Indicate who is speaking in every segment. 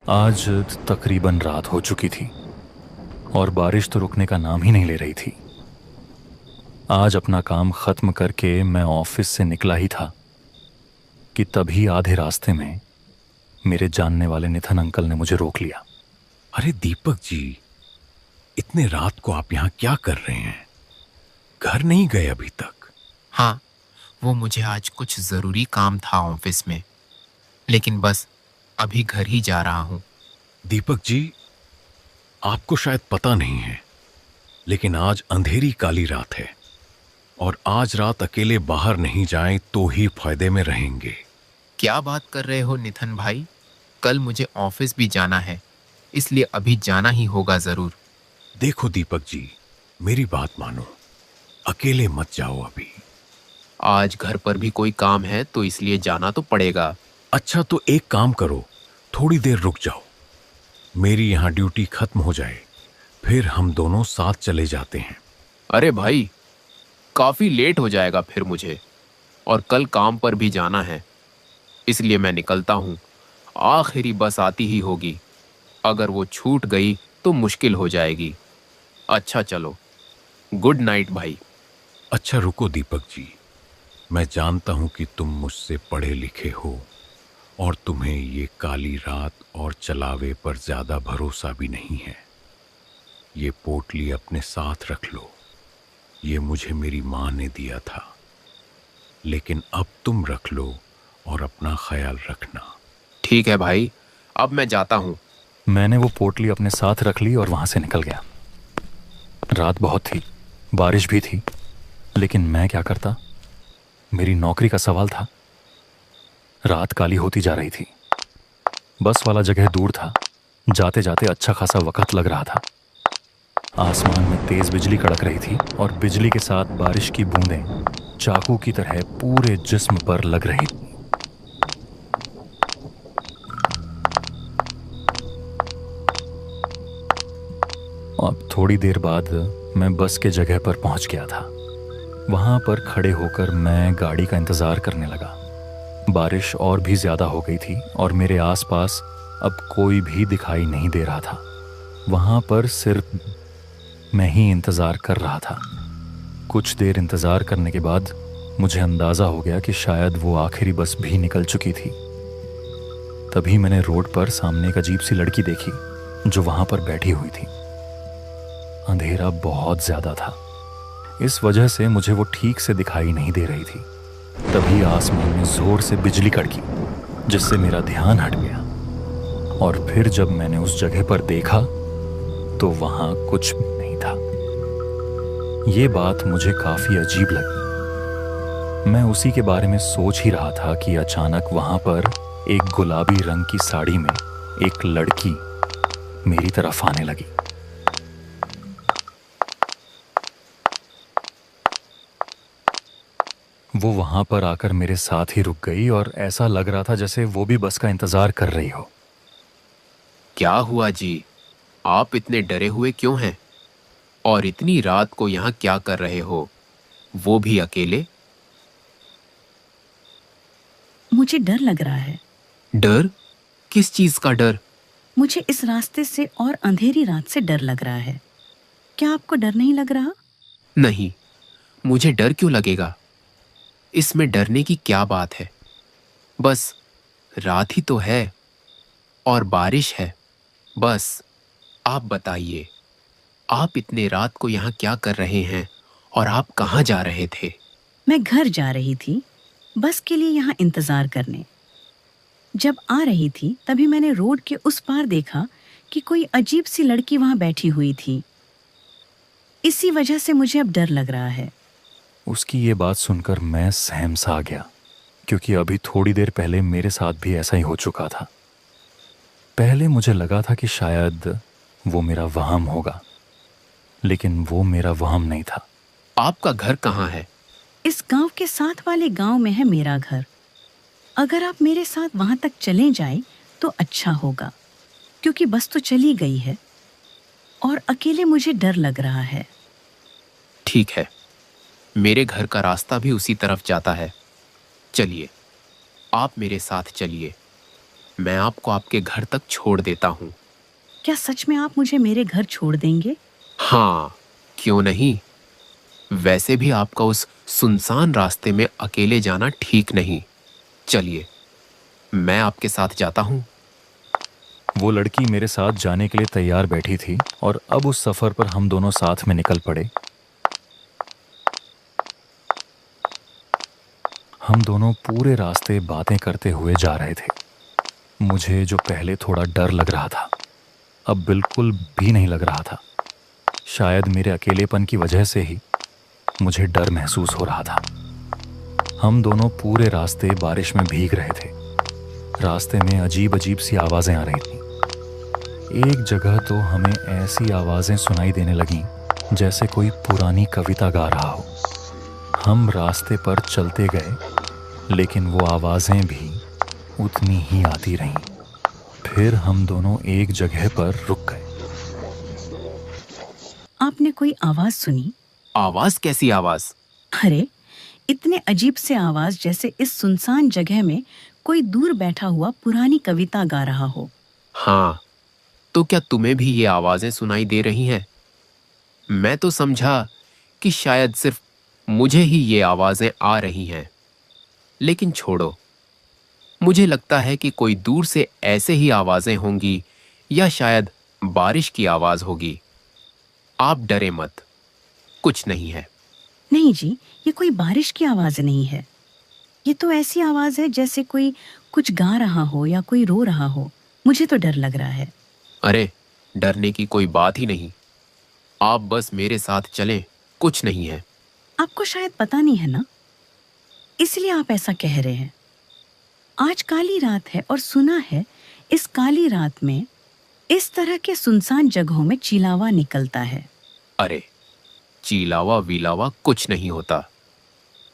Speaker 1: आज तकरीबन रात हो चुकी थी और बारिश तो रुकने का नाम ही नहीं ले रही थी। आज अपना काम खत्म करके मैं ऑफिस से निकला ही था कि तभी आधे रास्ते में मेरे जानने वाले निथन अंकल ने मुझे रोक लिया।
Speaker 2: अरे दीपक जी, इतने रात को आप यहाँ क्या कर रहे हैं? घर नहीं गए अभी तक?
Speaker 3: हाँ, वो मुझे आज कुछ ज़रूरी काम था ऑफिस में, लेकिन बस अभी घर ही जा रहा हूँ।
Speaker 2: दीपक जी, आपको शायद पता नहीं है, लेकिन आज अंधेरी काली रात है और आज रात अकेले बाहर नहीं जाएं तो ही फायदे में रहेंगे।
Speaker 3: क्या बात कर रहे हो निथन भाई? कल मुझे ऑफिस भी जाना है, इसलिए अभी जाना ही होगा ज़रूर।
Speaker 2: देखो दीपक जी, मेरी बात मानो, अकेले मत जाओ अभी।
Speaker 3: आज घर पर भी कोई काम है तो इसलिए जाना तो पड़ेगा।
Speaker 2: अच्छा तो एक काम करो, थोड़ी देर रुक जाओ, मेरी यहाँ ड्यूटी खत्म हो जाए, फिर हम दोनों साथ चले जाते हैं।
Speaker 3: अरे भाई, काफ़ी लेट हो जाएगा फिर मुझे, और कल काम पर भी जाना है, इसलिए मैं निकलता हूँ। आखिरी बस आती ही होगी, अगर वो छूट गई तो मुश्किल हो जाएगी। अच्छा चलो, गुड नाइट भाई।
Speaker 2: अच्छा रुको दीपक जी, मैं जानता हूं कि तुम मुझसे पढ़े लिखे हो और तुम्हें ये काली रात और चलावे पर ज्यादा भरोसा भी नहीं है। ये पोटली अपने साथ रख लो, ये मुझे मेरी माँ ने दिया था, लेकिन अब तुम रख लो और अपना ख्याल रखना।
Speaker 3: ठीक है भाई, अब मैं जाता हूँ।
Speaker 1: मैंने वो पोटली अपने साथ रख ली और वहां से निकल गया। रात बहुत थी, बारिश भी थी, लेकिन मैं क्या करता? मेरी नौकरी का सवाल था। रात काली होती जा रही थी, बस वाला जगह दूर था, जाते जाते अच्छा खासा वक्त लग रहा था। आसमान में तेज बिजली कड़क रही थी और बिजली के साथ बारिश की बूंदें चाकू की तरह पूरे जिस्म पर लग रही थी। अब थोड़ी देर बाद मैं बस के जगह पर पहुंच गया था। वहां पर खड़े होकर मैं गाड़ी का इंतजार करने लगा। बारिश और भी ज्यादा हो गई थी और मेरे आसपास अब कोई भी दिखाई नहीं दे रहा था। वहां पर सिर्फ मैं ही इंतजार कर रहा था। कुछ देर इंतजार करने के बाद मुझे अंदाजा हो गया कि शायद वो आखिरी बस भी निकल चुकी थी। तभी मैंने रोड पर सामने एक अजीब सी लड़की देखी जो वहां पर बैठी हुई थी। अंधेरा बहुत ज्यादा था, इस वजह से मुझे वो ठीक से दिखाई नहीं दे रही थी। तभी आसमान में जोर से बिजली कड़की, जिससे मेरा ध्यान हट गया, और फिर जब मैंने उस जगह पर देखा तो वहां कुछ नहीं था। ये बात मुझे काफी अजीब लगी। मैं उसी के बारे में सोच ही रहा था कि अचानक वहां पर एक गुलाबी रंग की साड़ी में एक लड़की मेरी तरफ आने लगी। वो वहां पर आकर मेरे साथ ही रुक गई और ऐसा लग रहा था जैसे वो भी बस का इंतजार कर रही हो।
Speaker 3: क्या हुआ जी? आप इतने डरे हुए क्यों हैं? और इतनी रात को यहाँ क्या कर रहे हो, वो भी अकेले?
Speaker 4: मुझे डर लग रहा है।
Speaker 3: डर? किस चीज का डर?
Speaker 4: मुझे इस रास्ते से और अंधेरी रात से डर लग रहा है। क्या आपको डर नहीं लग रहा?
Speaker 3: नहीं, मुझे डर क्यों लगेगा? इसमें डरने की क्या बात है? बस रात ही तो है और बारिश है, बस। आप बताइए, आप इतने रात को यहाँ क्या कर रहे हैं और आप कहाँ जा रहे थे?
Speaker 4: मैं घर जा रही थी, बस के लिए यहाँ इंतजार करने। जब आ रही थी तभी मैंने रोड के उस पार देखा कि कोई अजीब सी लड़की वहां बैठी हुई थी। इसी वजह से मुझे अब डर लग रहा है।
Speaker 1: उसकी ये बात सुनकर मैं सहम सा गया, क्योंकि अभी थोड़ी देर पहले मेरे साथ भी ऐसा ही हो चुका था। पहले मुझे लगा था कि शायद वो मेरा वहम होगा, लेकिन वो मेरा वहम नहीं था।
Speaker 3: आपका घर कहाँ है?
Speaker 4: इस गांव के साथ वाले गांव में है मेरा घर। अगर आप मेरे साथ वहां तक चले जाएं तो अच्छा होगा, क्योंकि बस तो चली गई है और अकेले मुझे डर लग रहा है।
Speaker 3: ठीक है, मेरे घर का रास्ता भी उसी तरफ जाता है। चलिए, आप मेरे साथ चलिए। मैं आपको आपके घर तक छोड़ देता हूँ।
Speaker 4: क्या सच में आप मुझे मेरे घर छोड़ देंगे?
Speaker 3: हाँ, क्यों नहीं। वैसे भी आपका उस सुनसान रास्ते में अकेले जाना ठीक नहीं। चलिए, मैं आपके साथ जाता हूँ।
Speaker 1: वो लड़की मेरे साथ जाने के लिए तैयार बैठी थी और अब उस सफ़र पर हम दोनों साथ में निकल पड़े। हम दोनों पूरे रास्ते बातें करते हुए जा रहे थे। मुझे जो पहले थोड़ा डर लग रहा था, अब बिल्कुल भी नहीं लग रहा था। शायद मेरे अकेलेपन की वजह से ही मुझे डर महसूस हो रहा था। हम दोनों पूरे रास्ते बारिश में भीग रहे थे। रास्ते में अजीब अजीब सी आवाज़ें आ रही थीं। एक जगह तो हमें ऐसी आवाज़ें सुनाई देने लगीं जैसे कोई पुरानी कविता गा रहा हो। हम रास्ते पर चलते गए, लेकिन वो आवाज़ें भी उतनी ही आती रहीं। फिर हम दोनों एक जगह पर रुक गए।
Speaker 4: आपने कोई आवाज सुनी?
Speaker 3: आवाज? कैसी आवाज?
Speaker 4: अरे, इतने अजीब से आवाज जैसे इस सुनसान जगह में कोई दूर बैठा हुआ पुरानी कविता गा रहा हो।
Speaker 3: हाँ, तो क्या तुम्हें भी ये आवाजें सुनाई दे रही हैं? मैं तो समझा कि शायद सिर्फ मुझे ही ये आवाजें आ रही हैं। लेकिन छोड़ो, मुझे लगता है कि कोई दूर से ऐसे ही आवाजें होंगी, या शायद बारिश की आवाज होगी। आप डरे मत, कुछ नहीं है।
Speaker 4: नहीं जी, ये कोई बारिश की आवाज नहीं है। ये तो ऐसी आवाज है जैसे कोई कुछ गा रहा हो या कोई रो रहा हो। मुझे तो डर लग रहा है।
Speaker 3: अरे, डरने की कोई बात ही नहीं। आप बस मेरे साथ चलें, कुछ नहीं है।
Speaker 4: आपको शायद पता नहीं है ना, इसलिए आप ऐसा कह रहे हैं। आज काली रात है और सुना है इस काली रात में इस तरह के सुनसान जगहों में चिलावा निकलता है।
Speaker 3: अरे, चिलावा वीलावा कुछ नहीं होता।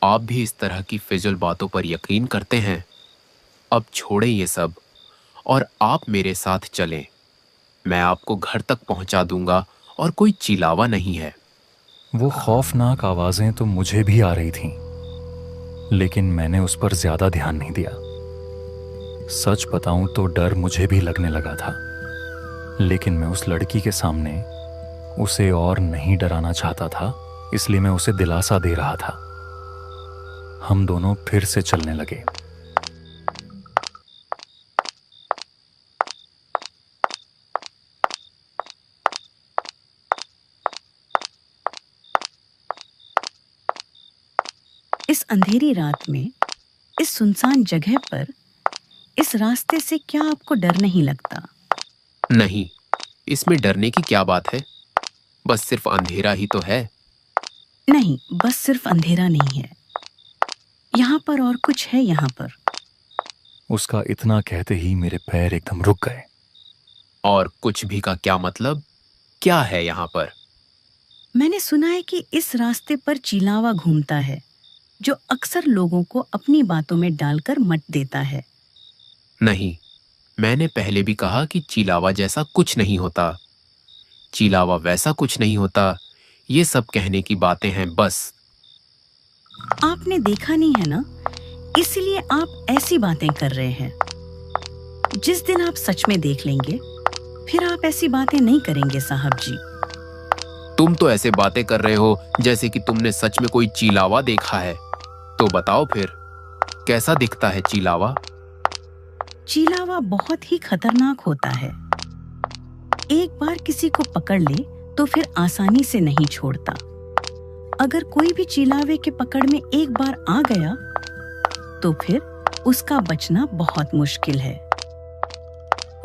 Speaker 3: आप भी इस तरह की फिजुल बातों पर यकीन करते हैं। अब छोड़ें ये सब और आप मेरे साथ चलें। मैं आपको घर तक पहुंचा दूंगा और कोई चिलावा नहीं है।
Speaker 1: वो खौफनाक आवाज़ें तो मुझे भी आ रही थीं, लेकिन मैंने उस पर ज़्यादा ध्यान नहीं दिया। सच बताऊं तो डर मुझे भी लगने लगा था, लेकिन मैं उस लड़की के सामने उसे और नहीं डराना चाहता था, इसलिए मैं उसे दिलासा दे रहा था। हम दोनों फिर से चलने लगे।
Speaker 4: इस अंधेरी रात में, इस सुनसान जगह पर, इस रास्ते से क्या आपको डर नहीं लगता?
Speaker 3: नहीं, इसमें डरने की क्या बात है? बस सिर्फ अंधेरा ही तो है।
Speaker 4: नहीं, बस सिर्फ अंधेरा नहीं है, यहाँ पर और कुछ है। यहाँ पर।
Speaker 1: उसका इतना कहते ही मेरे पैर एकदम रुक गए।
Speaker 3: और कुछ भी का क्या मतलब? क्या है यहाँ पर?
Speaker 4: मैंने सुना है कि इस रास्ते पर चिलावा घूमता है, जो अक्सर लोगों को अपनी बातों में डालकर मत देता है।
Speaker 3: नहीं, मैंने पहले भी कहा कि चिलावा जैसा कुछ नहीं होता। चिलावा वैसा कुछ नहीं होता। ये सब कहने की बातें हैं बस।
Speaker 4: आपने देखा नहीं है ना, इसलिए आप ऐसी बातें कर रहे हैं। जिस दिन आप सच में देख लेंगे, फिर आप ऐसी बातें नहीं करेंगे साहब जी।
Speaker 3: तुम तो ऐसे बातें कर रहे हो जैसे कि तुमने सच में कोई चिलावा देखा है। तो बताओ फिर, कैसा दिखता है चिलावा?
Speaker 4: चिलावा बहुत ही खतरनाक होता है। एक बार किसी को पकड़ ले तो फिर आसानी से नहीं छोड़ता। अगर कोई भी चिलावे के पकड़ में एक बार आ गया तो फिर उसका बचना बहुत मुश्किल है।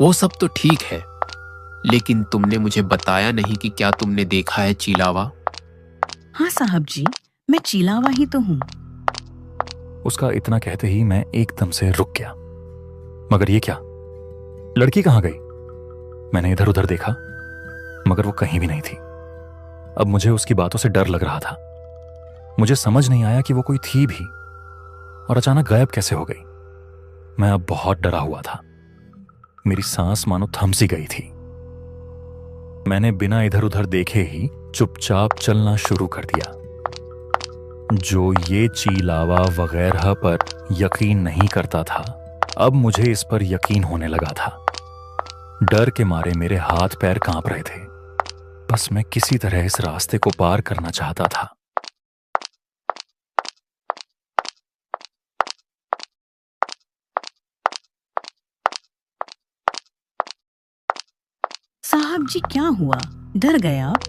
Speaker 3: वो सब तो ठीक है, लेकिन तुमने मुझे बताया नहीं कि क्या तुमने देखा है चिलावा।
Speaker 4: हाँ साहब जी, मैं चिलावा ही तो हूँ।
Speaker 1: उसका इतना कहते ही मैं एकदम से रुक गया। मगर ये क्या, लड़की कहाँ गई? मैंने इधर उधर देखा, मगर वो कहीं भी नहीं थी। अब मुझे उसकी बातों से डर लग रहा था। मुझे समझ नहीं आया कि वो कोई थी भी और अचानक गायब कैसे हो गई। मैं अब बहुत डरा हुआ था। मेरी सांस मानो थम सी गई थी। मैंने बिना इधर उधर देखे ही चुपचाप चलना शुरू कर दिया। जो ये चिलावा वगैरह पर यकीन नहीं करता था, अब मुझे इस पर यकीन होने लगा था। डर के मारे मेरे हाथ पैर कांप रहे थे। बस मैं किसी तरह इस रास्ते को पार करना चाहता था।
Speaker 4: साहब जी, क्या हुआ? डर गए आप?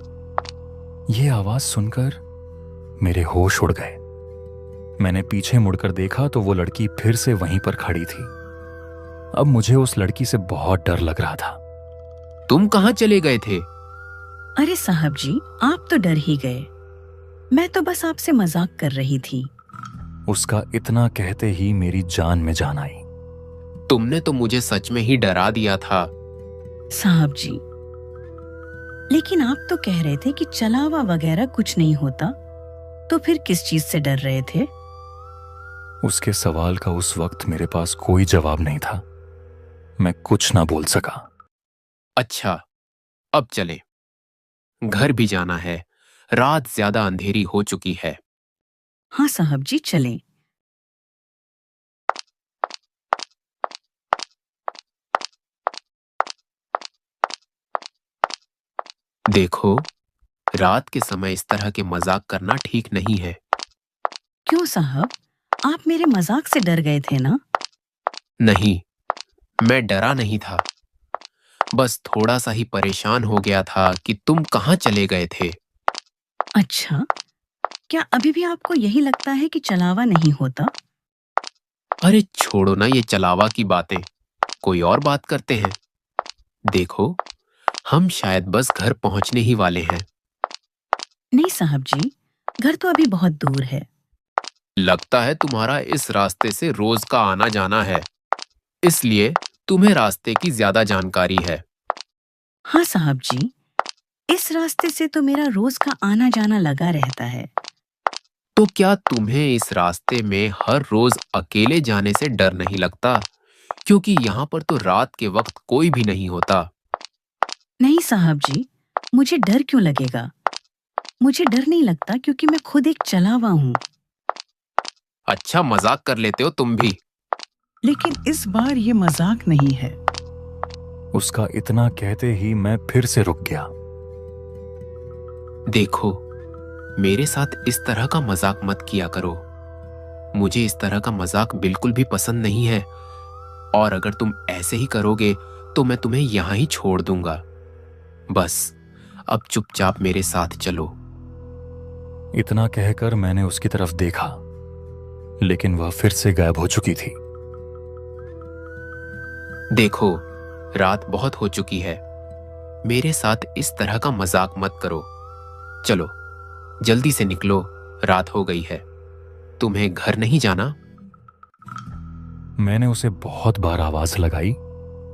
Speaker 1: ये आवाज सुनकर मेरे होश उड़ गए। मैंने पीछे मुड़कर देखा तो वो लड़की फिर से वहीं पर खड़ी थी। अब मुझे उस लड़की से बहुत डर लग रहा था।
Speaker 3: तुम कहाँ चले गए थे?
Speaker 4: अरे साहब जी, आप तो डर ही गए। मैं तो बस आपसे मजाक कर रही थी।
Speaker 1: उसका इतना कहते ही मेरी जान में जान आई।
Speaker 3: तुमने तो मुझे सच में ही डरा दिया था।
Speaker 4: साहब जी, लेकिन आप तो कह रहे थे कि चलावा वगैरह कुछ नहीं होता, तो फिर किस चीज से डर रहे थे?
Speaker 1: उसके सवाल का उस वक्त मेरे पास कोई जवाब नहीं था। मैं कुछ ना बोल सका।
Speaker 3: अच्छा, अब चले, घर भी जाना है, रात ज्यादा अंधेरी हो चुकी है।
Speaker 4: हाँ साहब जी, चलें।
Speaker 3: देखो, रात के समय इस तरह के मजाक करना ठीक नहीं है।
Speaker 4: क्यों साहब, आप मेरे मजाक से डर गए थे ना?
Speaker 3: नहीं, मैं डरा नहीं था, बस थोड़ा सा ही परेशान हो गया था कि तुम कहाँ चले गए थे।
Speaker 4: अच्छा, क्या अभी भी आपको यही लगता है कि चलावा नहीं होता?
Speaker 3: अरे छोड़ो ना ये चलावा की बातें, कोई और बात करते हैं। देखो, हम शायद बस घर पहुंचने ही वाले हैं।
Speaker 4: नहीं साहब जी, घर तो अभी बहुत दूर है।
Speaker 3: लगता है तुम्हारा इस रास्ते से रोज का आना जाना है, इसलिए तुम्हें रास्ते की ज्यादा जानकारी है।
Speaker 4: हाँ साहब जी, इस रास्ते से तो मेरा रोज का आना जाना लगा रहता है।
Speaker 3: तो क्या तुम्हें इस रास्ते में हर रोज अकेले जाने से डर नहीं लगता? क्योंकि यहाँ पर तो रात के वक्त कोई भी नहीं होता।
Speaker 4: नहीं साहब जी, मुझे डर क्यों लगेगा? मुझे डर नहीं लगता क्योंकि मैं खुद एक चलावा हूँ।
Speaker 3: अच्छा, मजाक कर लेते हो तुम भी।
Speaker 5: लेकिन इस बार ये मजाक नहीं है।
Speaker 1: उसका इतना कहते ही मैं फिर से रुक गया।
Speaker 3: देखो, मेरे साथ इस तरह का मजाक मत किया करो। मुझे इस तरह का मजाक बिल्कुल भी पसंद नहीं है, और अगर तुम ऐसे ही करोगे तो मैं तुम्हें यहां ही छोड़ दूंगा। बस अब चुपचाप मेरे साथ चलो।
Speaker 1: इतना कहकर मैंने उसकी तरफ देखा, लेकिन वह फिर से गायब हो चुकी थी।
Speaker 3: देखो, रात बहुत हो चुकी है, मेरे साथ इस तरह का मजाक मत करो। चलो, जल्दी से निकलो, रात हो गई है। तुम्हें घर नहीं जाना?
Speaker 1: मैंने उसे बहुत बार आवाज लगाई,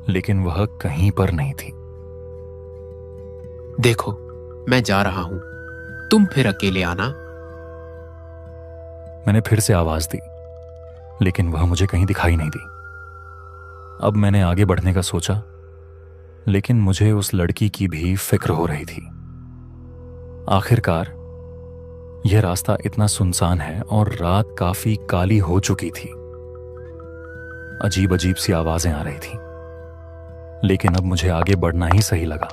Speaker 1: लेकिन वह कहीं पर नहीं थी।
Speaker 3: देखो, मैं जा रहा हूं, तुम फिर अकेले आना।
Speaker 1: मैंने फिर से आवाज दी, लेकिन वह मुझे कहीं दिखाई नहीं दी। अब मैंने आगे बढ़ने का सोचा, लेकिन मुझे उस लड़की की भी फिक्र हो रही थी। आखिरकार यह रास्ता इतना सुनसान है और रात काफी काली हो चुकी थी। अजीब अजीब सी आवाजें आ रही थी, लेकिन अब मुझे आगे बढ़ना ही सही लगा।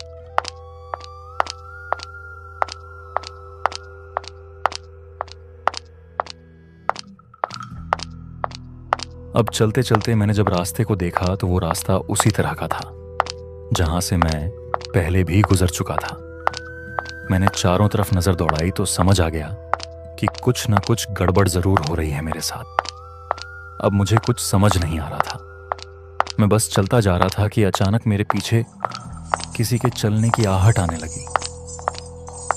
Speaker 1: अब चलते चलते मैंने जब रास्ते को देखा तो वो रास्ता उसी तरह का था जहां से मैं पहले भी गुजर चुका था। मैंने चारों तरफ नजर दौड़ाई तो समझ आ गया कि कुछ ना कुछ गड़बड़ जरूर हो रही है मेरे साथ। अब मुझे कुछ समझ नहीं आ रहा था। मैं बस चलता जा रहा था कि अचानक मेरे पीछे किसी के चलने की आहट आने लगी,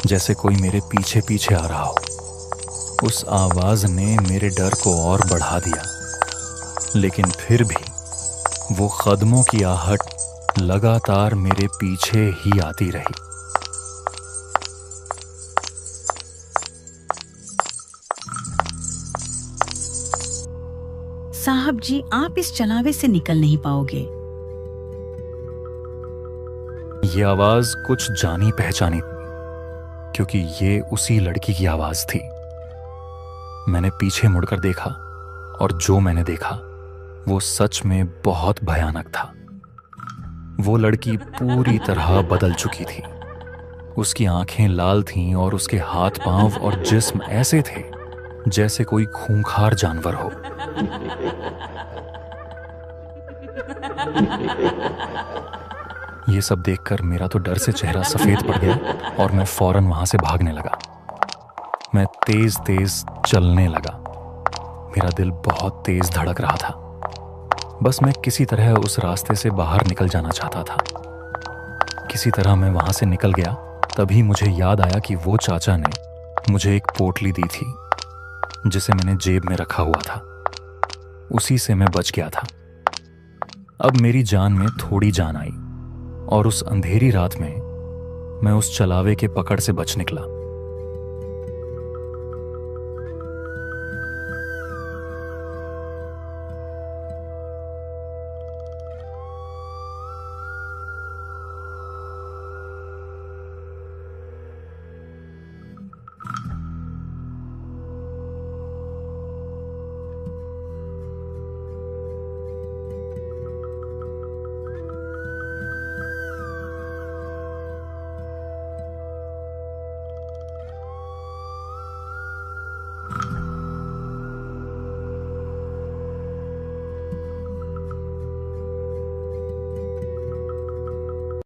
Speaker 1: जैसे कोई मेरे पीछे पीछे आ रहा हो। उस आवाज ने मेरे डर को और बढ़ा दिया, लेकिन फिर भी वो कदमों की आहट लगातार मेरे पीछे ही आती रही।
Speaker 4: साहब जी, आप इस चलावे से निकल नहीं पाओगे।
Speaker 1: ये आवाज कुछ जानी पहचानी थी, क्योंकि ये उसी लड़की की आवाज थी। मैंने पीछे मुड़कर देखा और जो मैंने देखा वो सच में बहुत भयानक था। वो लड़की पूरी तरह बदल चुकी थी। उसकी आंखें लाल थीं और उसके हाथ पांव और जिस्म ऐसे थे जैसे कोई खूंखार जानवर हो। ये सब देखकर मेरा तो डर से चेहरा सफेद पड़ गया और मैं फौरन वहां से भागने लगा। मैं तेज तेज चलने लगा। मेरा दिल बहुत तेज धड़क रहा था। बस मैं किसी तरह उस रास्ते से बाहर निकल जाना चाहता था। किसी तरह मैं वहां से निकल गया। तभी मुझे याद आया कि वो चाचा ने मुझे एक पोटली दी थी जिसे मैंने जेब में रखा हुआ था। उसी से मैं बच गया था। अब मेरी जान में थोड़ी जान आई और उस अंधेरी रात में मैं उस चलावे के पकड़ से बच निकला।